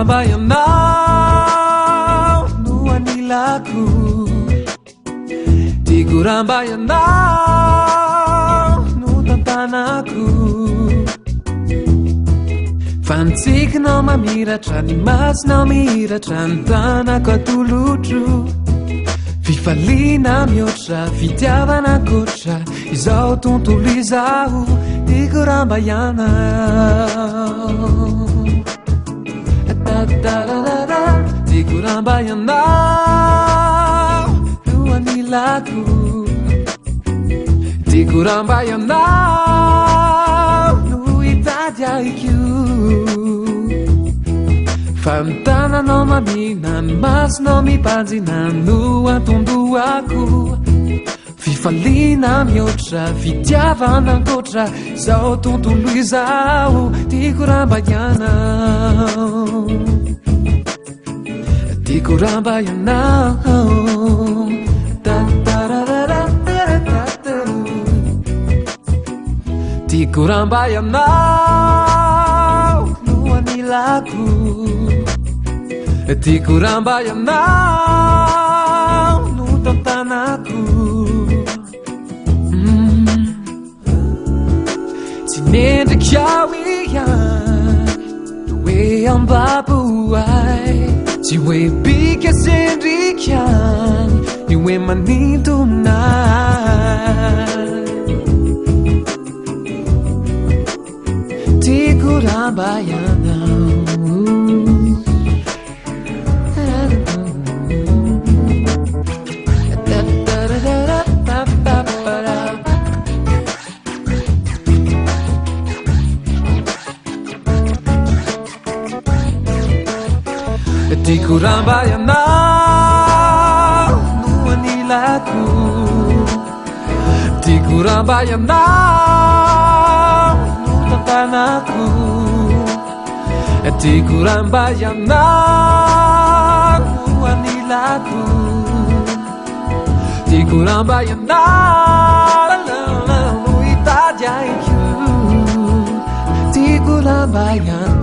kurambaiana no anilako ty kurambaiana no tantanako fantsikinao mamiratra ny masonao mihiratra ny tanako atolotro fifaliana mihoatra fitiavana koatra izao tontolo izao ty kurambaiana ty kurambaiana no anilako ty kurambaiana no hitady aiko fantananao mamina ny masonao mipanjina no atondoako fifaliana mihoatra fitiavana koatra izao tontolo izao ty kurambaiana ty kurambaiana ty kurambaiana no anilako ty kurambaiana no tantanako tsy mendriky aho ihan hoe ambaboay tsy hoe bika sendriky any ny hoe manintonay ty kurambaiana ty kurambaiana no anilako ty kurambaiana no tantanako ty kurambaiana no anilako ty kurambaiana no hitady aiko ty kurambaiana